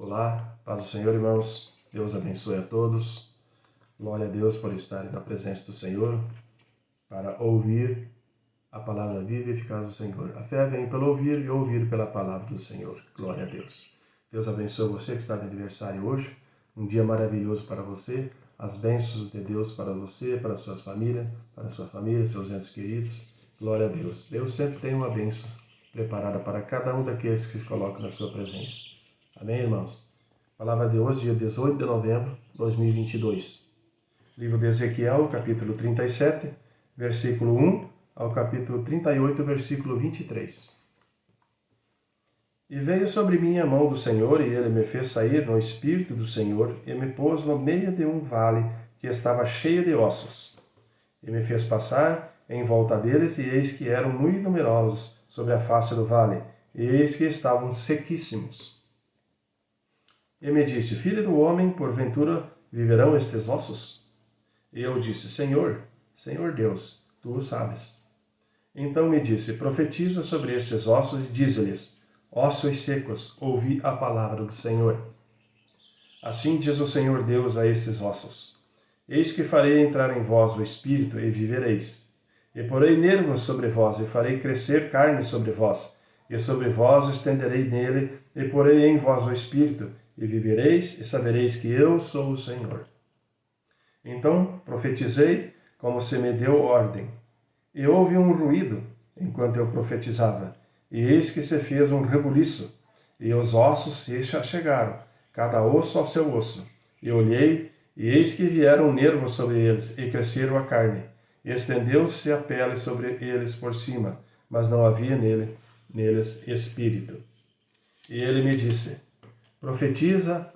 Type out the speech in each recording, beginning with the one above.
Olá, paz do Senhor, irmãos. Deus abençoe a todos. Glória a Deus por estarem na presença do Senhor, para ouvir a palavra viva e eficaz do Senhor. A fé vem pelo ouvir e ouvir pela palavra do Senhor. Glória a Deus. Deus abençoe você que está de aniversário hoje. Um dia maravilhoso para você. As bênçãos de Deus para você, para a sua família, seus entes queridos. Glória a Deus. Deus sempre tem uma bênção preparada para cada um daqueles que se colocam na sua presença. Amém, irmãos? Palavra de hoje, dia 18 de novembro de 2022. Livro de Ezequiel, capítulo 37, versículo 1 ao capítulo 38, versículo 23. E veio sobre mim a mão do Senhor, e ele me fez sair no Espírito do Senhor, e me pôs no meio de um vale que estava cheio de ossos. E me fez passar em volta deles, e eis que eram muito numerosos sobre a face do vale, e eis que estavam sequíssimos. E me disse: Filho do homem, porventura viverão estes ossos? E eu disse: Senhor Deus, tu o sabes. Então me disse: Profetiza sobre estes ossos e dize-lhes: Ossos secos, ouvi a palavra do Senhor. Assim diz o Senhor Deus a estes ossos: Eis que farei entrar em vós o Espírito, e vivereis. E porei nervos sobre vós, e farei crescer carne sobre vós, e sobre vós estenderei nele, e porei em vós o Espírito, e vivereis, e sabereis que eu sou o Senhor. Então profetizei, como se me deu ordem. E houve um ruído, enquanto eu profetizava, e eis que se fez um rebuliço, e os ossos se achegaram, cada osso ao seu osso. E olhei, e eis que vieram nervos sobre eles, e cresceram a carne, e estendeu-se a pele sobre eles por cima, mas não havia neles espírito. E ele me disse: Profetiza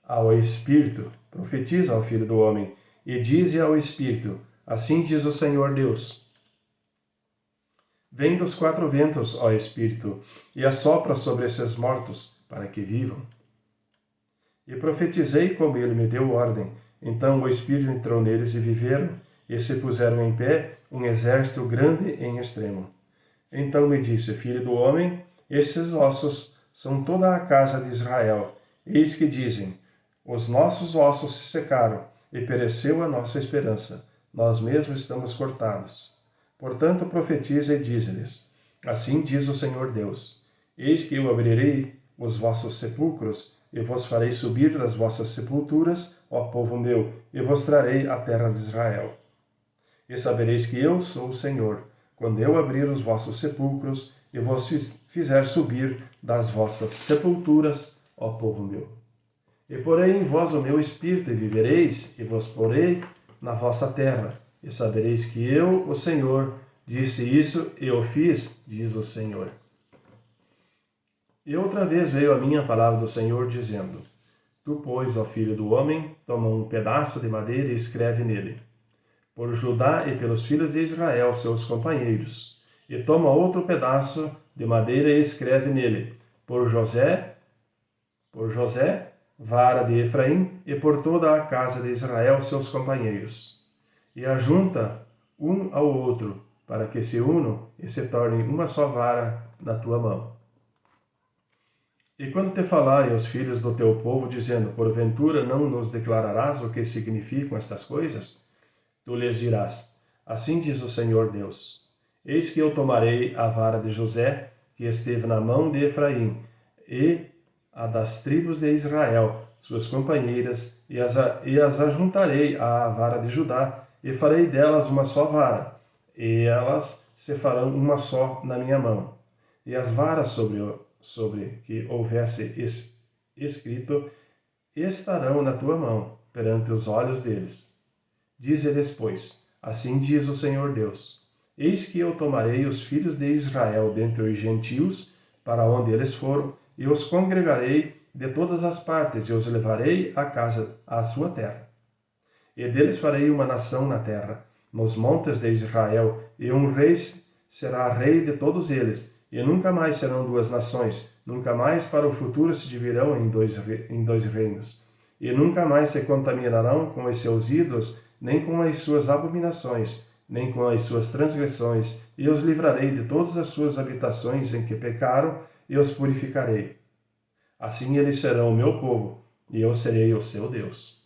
ao Espírito, profetiza ao Filho do Homem, e dize ao Espírito: Assim diz o Senhor Deus. Vem dos quatro ventos, ó Espírito, e assopra sobre esses mortos, para que vivam. E profetizei como ele me deu ordem. Então o Espírito entrou neles e viveram, e se puseram em pé um exército grande em extremo. Então me disse: Filho do homem, esses ossos são toda a casa de Israel. Eis que dizem: os nossos ossos se secaram, e pereceu a nossa esperança. Nós mesmos estamos cortados. Portanto, profetiza e dize-lhes: Assim diz o Senhor Deus: Eis que eu abrirei os vossos sepulcros, e vos farei subir das vossas sepulturas, ó povo meu, e vos trarei a terra de Israel. E sabereis que eu sou o Senhor, quando eu abrir os vossos sepulcros, e vos fizer subir das vossas sepulturas, ó povo meu. E porei em vós o meu espírito, e vivereis, e vos porei na vossa terra, e sabereis que eu, o Senhor, disse isso, e o fiz, diz o Senhor. E outra vez veio a minha palavra do Senhor, dizendo: Tu, pois, ó filho do homem, toma um pedaço de madeira e escreve nele: Por Judá e pelos filhos de Israel, seus companheiros. E toma outro pedaço de madeira e escreve nele: Por José, vara de Efraim, e por toda a casa de Israel, seus companheiros. E ajunta um ao outro, para que se unam e se tornem uma só vara na tua mão. E quando te falarem os filhos do teu povo, dizendo: Porventura não nos declararás o que significam estas coisas? Tu lhes dirás: Assim diz o Senhor Deus: Eis que eu tomarei a vara de José, que esteve na mão de Efraim, e a das tribos de Israel, suas companheiras, e as ajuntarei à vara de Judá, e farei delas uma só vara, e elas se farão uma só na minha mão. E as varas sobre que houvesse escrito estarão na tua mão, perante os olhos deles. Dize-lhes, pois: Assim diz o Senhor Deus: Eis que eu tomarei os filhos de Israel dentre os gentios, para onde eles foram, e os congregarei de todas as partes, e os levarei à sua terra. E deles farei uma nação na terra, nos montes de Israel, e um rei será rei de todos eles, e nunca mais serão duas nações, nunca mais para o futuro se dividirão em dois reinos. E nunca mais se contaminarão com os seus ídolos, nem com as suas abominações, nem com as suas transgressões, e os livrarei de todas as suas habitações em que pecaram, e os purificarei. Assim eles serão o meu povo, e eu serei o seu Deus.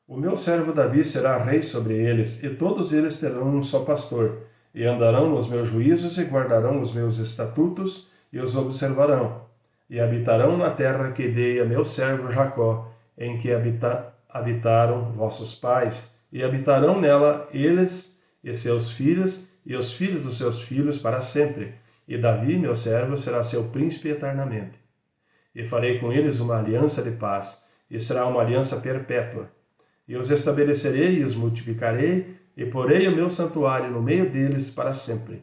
O meu servo Davi será rei sobre eles, e todos eles terão um só pastor, e andarão nos meus juízos e guardarão os meus estatutos e os observarão, e habitarão na terra que dei a meu servo Jacó, em que habitaram vossos pais, e habitarão nela eles e seus filhos, e os filhos dos seus filhos para sempre, e Davi, meu servo, será seu príncipe eternamente. E farei com eles uma aliança de paz, e será uma aliança perpétua. E os estabelecerei e os multiplicarei, e porei o meu santuário no meio deles para sempre.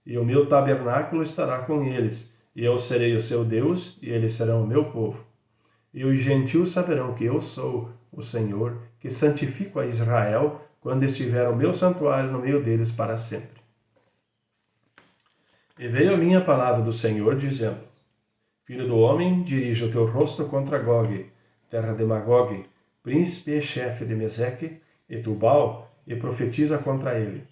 E o meu tabernáculo estará com eles, e eu serei o seu Deus, e eles serão o meu povo. E os gentios saberão que eu sou o Senhor, que santifico a Israel, quando estiver o meu santuário no meio deles para sempre. E veio a minha palavra do Senhor, dizendo: Filho do homem, dirige o teu rosto contra Gog, terra de Magog, príncipe e chefe de Meseque e Tubal, e profetiza contra ele.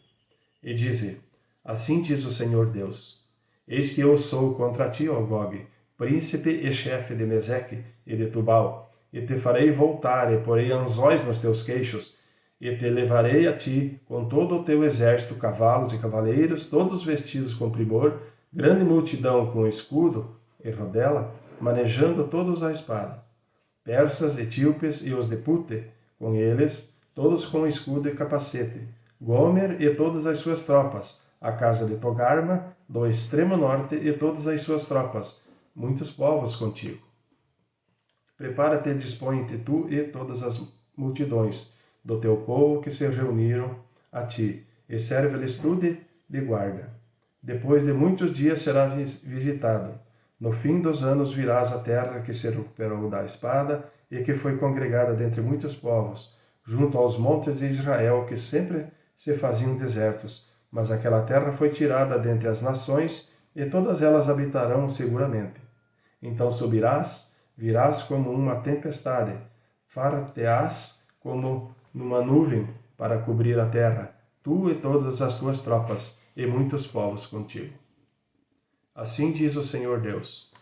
E dize: Assim diz o Senhor Deus: Eis que eu sou contra ti, ó Gog, príncipe e chefe de Meseque e de Tubal, e te farei voltar, e porei anzóis nos teus queixos, e te levarei a ti com todo o teu exército, cavalos e cavaleiros, todos vestidos com primor, grande multidão com escudo e rodela, manejando todos a espada. Persas, etíopes e os de Pute, com eles, todos com escudo e capacete, Gomer e todas as suas tropas, a casa de Togarma, do extremo norte e todas as suas tropas, muitos povos contigo. Prepara-te e dispõe-te tu e todas as multidões do teu povo que se reuniram a ti, e serve-lhes tu de guarda. Depois de muitos dias será visitado. No fim dos anos virás à terra que se recuperou da espada e que foi congregada dentre muitos povos, junto aos montes de Israel, que sempre se faziam desertos. Mas aquela terra foi tirada dentre as nações, e todas elas habitarão seguramente. Então subirás, virás como uma tempestade, far-te-ás como numa nuvem para cobrir a terra, tu e todas as tuas tropas, e muitos povos contigo. Assim diz o Senhor Deus: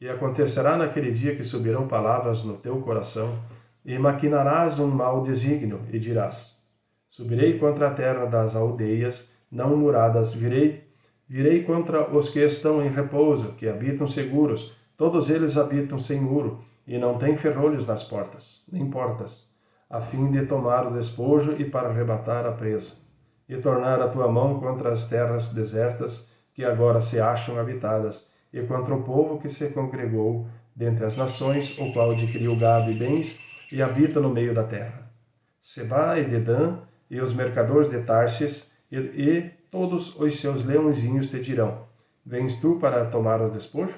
E acontecerá naquele dia que subirão palavras no teu coração, e maquinarás um mau desígnio, e dirás: Subirei contra a terra das aldeias não muradas, virei contra os que estão em repouso, que habitam seguros, todos eles habitam sem muro, e não têm ferrolhos nas portas, nem portas, a fim de tomar o despojo e para arrebatar a presa, e tornar a tua mão contra as terras desertas que agora se acham habitadas, e contra o povo que se congregou dentre as nações, o qual adquiriu gado e bens, e habita no meio da terra. Seba e Dedã, e os mercadores de Tarsis, e todos os seus leõezinhos te dirão: Vens tu para tomar o despojo?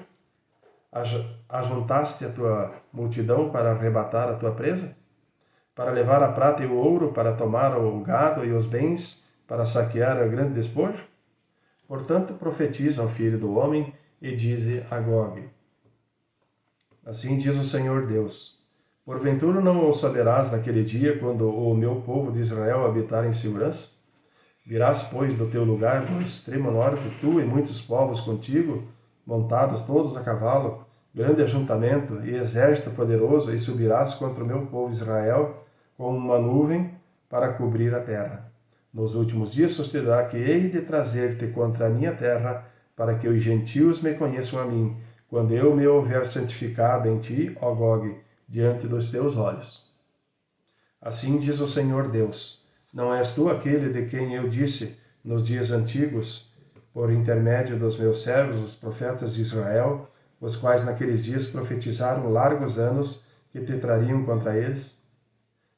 Ajuntaste a tua multidão para arrebatar a tua presa? Para levar a prata e o ouro, para tomar o gado e os bens, para saquear o grande despojo? Portanto, profetiza ao filho do homem e dize a Gog: Assim diz o Senhor Deus: Porventura não o saberás naquele dia, quando o meu povo de Israel habitar em segurança? Virás, pois, do teu lugar do extremo norte, tu e muitos povos contigo, montados todos a cavalo, grande ajuntamento e exército poderoso, e subirás contra o meu povo Israel com uma nuvem para cobrir a terra. Nos últimos dias sucederá que hei de trazer-te contra a minha terra, para que os gentios me conheçam a mim, quando eu me houver santificado em ti, ó Gog, diante dos teus olhos. Assim diz o Senhor Deus: Não és tu aquele de quem eu disse nos dias antigos, por intermédio dos meus servos, os profetas de Israel, os quais naqueles dias profetizaram largos anos que te trariam contra eles?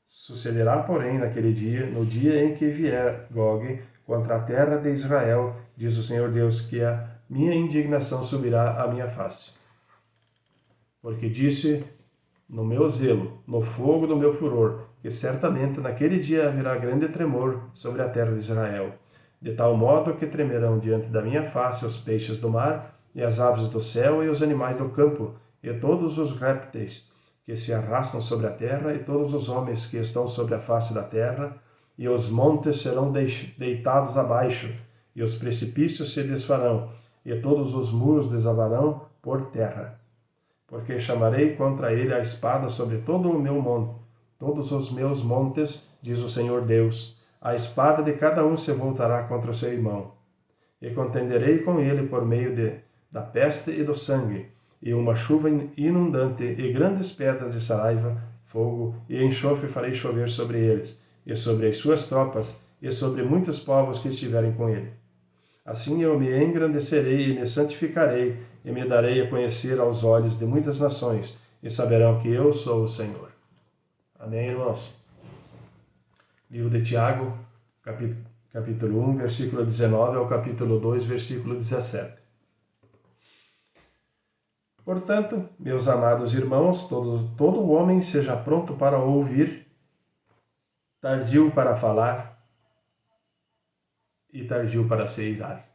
Sucederá, porém, naquele dia, no dia em que vier Gog contra a terra de Israel, diz o Senhor Deus, que a minha indignação subirá à minha face. Porque disse no meu zelo, no fogo do meu furor, que certamente naquele dia haverá grande tremor sobre a terra de Israel, de tal modo que tremerão diante da minha face os peixes do mar, e as aves do céu, e os animais do campo, e todos os répteis que se arrastam sobre a terra, e todos os homens que estão sobre a face da terra, e os montes serão deitados abaixo, e os precipícios se desfarão, e todos os muros desabarão por terra. porque chamarei contra ele a espada sobre todo o meu monte, todos os meus montes, diz o Senhor Deus. A espada de cada um se voltará contra o seu irmão. E contenderei com ele por meio da peste e do sangue, e uma chuva inundante, e grandes pedras de saraiva, fogo e enxofre farei chover sobre eles, e sobre as suas tropas, e sobre muitos povos que estiverem com ele. Assim eu me engrandecerei e me santificarei, e me darei a conhecer aos olhos de muitas nações, e saberão que eu sou o Senhor. Amém, irmãos? Livro de Tiago, capítulo 1, versículo 19 ao capítulo 2, versículo 17. Portanto, meus amados irmãos, todo homem seja pronto para ouvir, tardio para falar e tardio para se irar.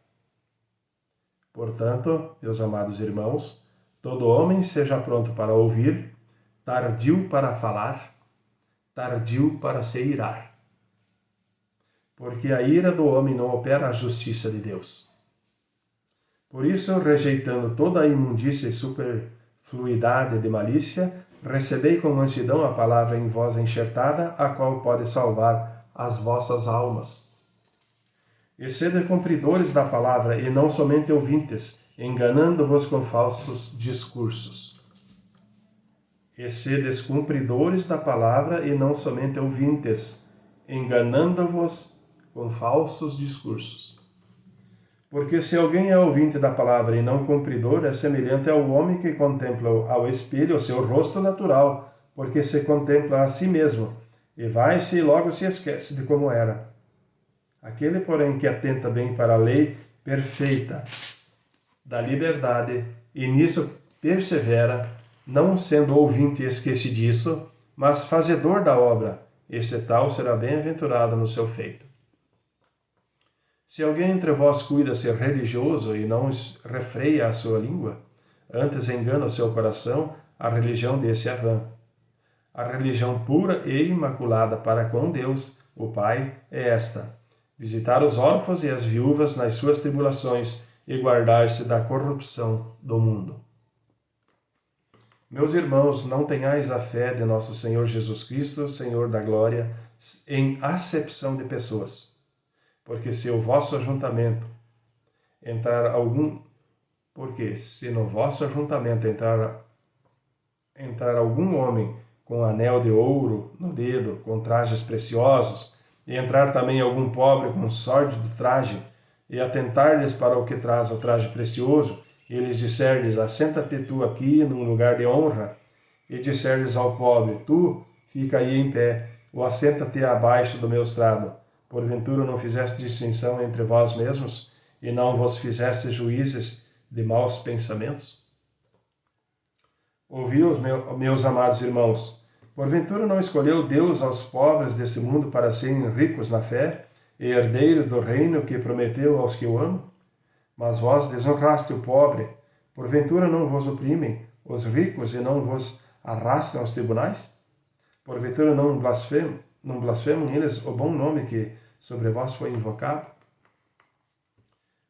Portanto, meus amados irmãos, todo homem seja pronto para ouvir, tardio para falar, tardio para se irar. Porque a ira do homem não opera a justiça de Deus. Por isso, rejeitando toda a imundícia e superfluidade de malícia, recebei com mansidão a palavra em vós enxertada, a qual pode salvar as vossas almas. E sede cumpridores da palavra, e não somente ouvintes, enganando-vos com falsos discursos. E sedes cumpridores da palavra, e não somente ouvintes, enganando-vos com falsos discursos. Porque se alguém é ouvinte da palavra e não cumpridor, é semelhante ao homem que contempla ao espelho o seu rosto natural, porque se contempla a si mesmo, e vai-se e logo se esquece de como era. Aquele, porém, que atenta bem para a lei perfeita da liberdade, e nisso persevera, não sendo ouvinte esquecidiço, mas fazedor da obra, esse tal será bem-aventurado no seu feito. Se alguém entre vós cuida ser religioso e não refreia a sua língua, antes engana o seu coração, a religião desse é vã. A religião pura e imaculada para com Deus, o Pai, é esta: visitar os órfãos e as viúvas nas suas tribulações e guardar-se da corrupção do mundo. Meus irmãos, não tenhais a fé de nosso Senhor Jesus Cristo, Senhor da glória, em acepção de pessoas. Porque se no vosso ajuntamento entrar algum homem com anel de ouro no dedo, com trajes preciosos, e entrar também algum pobre com sórdido traje, e atentar-lhes para o que traz o traje precioso, e lhes disser-lhes: assenta-te tu aqui num lugar de honra, e disser-lhes ao pobre: tu fica aí em pé, ou assenta-te abaixo do meu estrado. Porventura não fizeste distinção entre vós mesmos, e não vos fizeste juízes de maus pensamentos? Ouvi-os, meus amados irmãos. Porventura não escolheu Deus aos pobres desse mundo para serem ricos na fé e herdeiros do reino que prometeu aos que o amam? Mas vós desonraste o pobre. Porventura não vos oprimem os ricos e não vos arrastam aos tribunais? Porventura não blasfemam eles o bom nome que sobre vós foi invocado?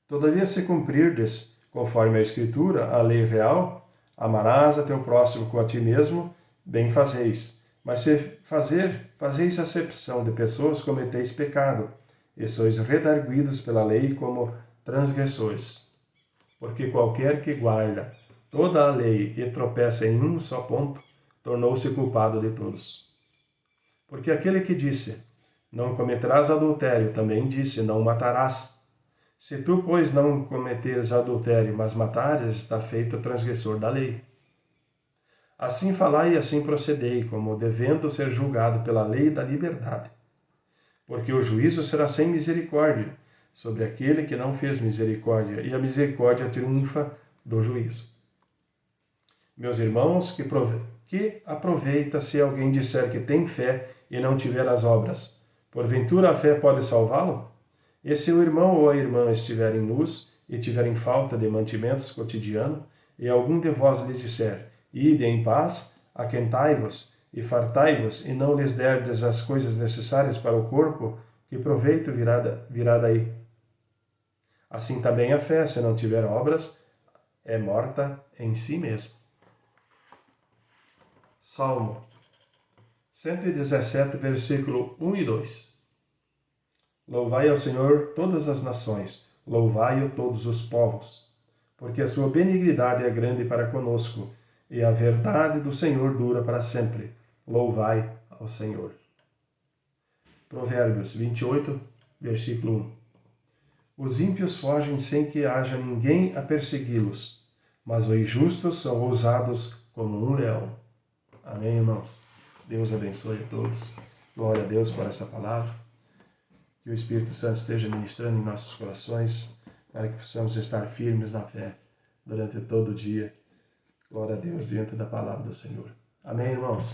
Todavia, se cumprirdes, conforme a Escritura, a lei real, amarás a teu próximo como a ti mesmo, bem fazeis. Mas se fazeis acepção de pessoas, cometeis pecado, e sois redarguidos pela lei como transgressores. Porque qualquer que guarda toda a lei e tropeça em um só ponto, tornou-se culpado de todos. Porque aquele que disse: não cometerás adultério, também disse: não matarás. Se tu, pois, não cometeres adultério, mas matares, está feito transgressor da lei. Assim falai e assim procedei, como devendo ser julgado pela lei da liberdade. Porque o juízo será sem misericórdia sobre aquele que não fez misericórdia, e a misericórdia triunfa do juízo. Meus irmãos, que aproveita se alguém disser que tem fé e não tiver as obras? Porventura a fé pode salvá-lo? E se o irmão ou a irmã estiverem nus e tiverem falta de mantimentos cotidianos, e algum de vós lhes disser: ide em paz, aquentai-vos e fartai-vos, e não lhes derdes as coisas necessárias para o corpo, que proveito virá daí? Assim também a fé, se não tiver obras, é morta em si mesma. Salmo 117, versículo 1 e 2. Louvai ao Senhor todas as nações, louvai-o todos os povos, porque a sua benignidade é grande para conosco, e a verdade do Senhor dura para sempre. Louvai ao Senhor. Provérbios 28, versículo 1. Os ímpios fogem sem que haja ninguém a persegui-los, mas os justos são ousados como um leão. Amém, irmãos? Deus abençoe a todos. Glória a Deus por essa palavra. Que o Espírito Santo esteja ministrando em nossos corações, para que possamos estar firmes na fé durante todo o dia. Glória a Deus diante da palavra do Senhor. Amém, irmãos?